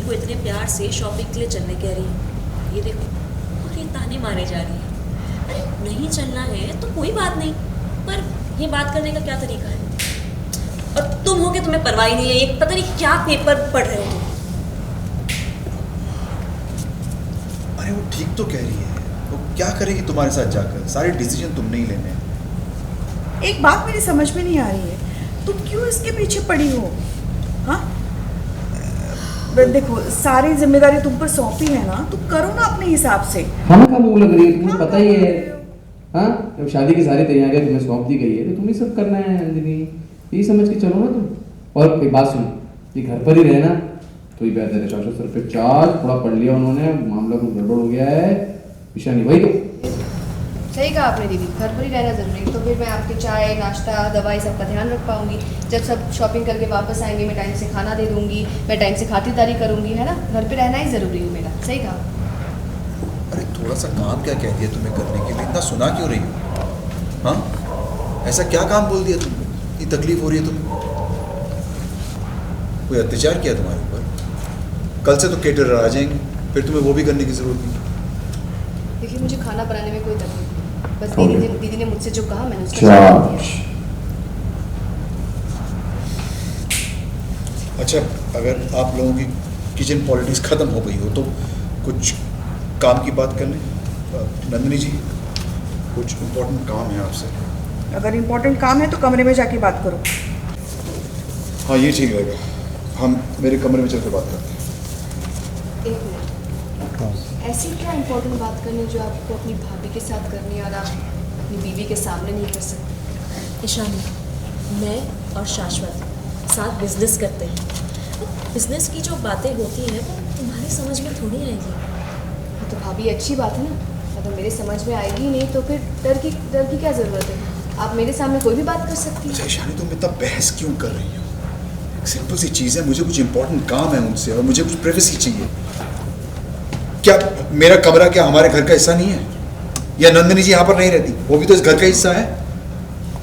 को इतने प्यार से शॉपिंग के लिए चलने कह रही है, ये देखो और ये ताने मारे जा रही है। अरे नहीं चलना है तो कोई बात नहीं, पर ये बात करने का क्या तरीका है? और तुम हो कि तुम्हें परवाह ही नहीं है, ये पता नहीं क्या पेपर पढ़ रहे हो तुम। अरे वो ठीक तो कह रही है, वो क्या करेगी तुम्हारे साथ जाकर? सारे डिसीजन तुमने ही लेने हैं। एक बात मेरी समझ में नहीं आ रही है, तुम क्यों इसके पीछे पड़ी हो? हाँ, देखो सारी जिम्मेदारी तुम पर सौंपी है ना, तो करो ना अपने हिसाब से। खाना का मुंह लग रही है, तुम्हें पता ही है। हाँ, जब शादी की सारी तैयारियां तुम्हें सौंप दी गई है तो तुम्हें सब करना है नंदिनी, यही समझ के चलो ना तुम। और एक बात सुनो, ये घर पर ही रहना तो ही बेहतर है। चाचा सर पे चार्ज थोड़ा पढ़ लिया उन्होंने, मामला कुछ गड़बड़ हो गया है। ईशानी वही तो सही कहा आपने दीदी, घर पर ही रहना जरूरी, तो फिर मैं आपके चाय नाश्ता दवाई सबका ध्यान रख पाऊंगी। जब सब शॉपिंग करके वापस आएंगे मैं टाइम से खाना दे दूंगी, मैं टाइम से खातिरदारी करूंगी, है ना। घर पे रहना ही ज़रूरी है मेरा। सही कहा। अरे थोड़ा सा काम क्या कह दिया तुम्हें करने के लिए, इतना सुना क्यों रही हो? हाँ, ऐसा क्या काम बोल दिया तुमने, इतनी तकलीफ हो रही है तुम्हें? कोई अत्याचार किया तुम्हारे ऊपर? कल से तो केटरर आ जाएंगे, फिर तुम्हें वो भी करने की जरूरत नहीं। देखिए मुझे खाना बनाने में कोई तकलीफ नहीं, बस दीदी ने मुझसे जो कहा मैंने उसका जवाब दिया। अच्छा, अगर आप लोगों की किचन पॉलिटिक्स ख़त्म हो गई हो तो कुछ काम की बात कर लें। नंदिनी जी, कुछ इम्पोर्टेंट काम है आपसे। अगर इम्पोर्टेंट काम है तो कमरे में जाके बात करो। हाँ, ये ठीक रहेगा, हम मेरे कमरे में चल कर बात करते हैं। एक मिनट, ऐसी क्या इम्पोर्टेंट बात करनी जो आपको अपनी भाभी के साथ करनी है और आप अपनी बीवी के सामने नहीं कर सकते? ईशानी, मैं और शाश्वत साथ बिजनेस करते हैं, बिजनेस की जो बातें होती हैं वो तुम्हारी समझ में थोड़ी आएगी। तो भाभी अच्छी बात है ना, अगर मेरे समझ में आएगी ही नहीं तो फिर डर की क्या ज़रूरत है? आप मेरे सामने कोई भी बात कर सकती हैं। अच्छा ईशानी, तुम इतना बहस क्यों कर रही हो? एक सिंपल सी चीज़ है, मुझे कुछ इंपॉर्टेंट काम है उनसे और मुझे कुछ प्राइवेसी चाहिए। क्या मेरा कमरा क्या हमारे घर का हिस्सा नहीं है? या नंदिनी जी यहाँ पर नहीं रहती, वो भी तो इस घर का हिस्सा है।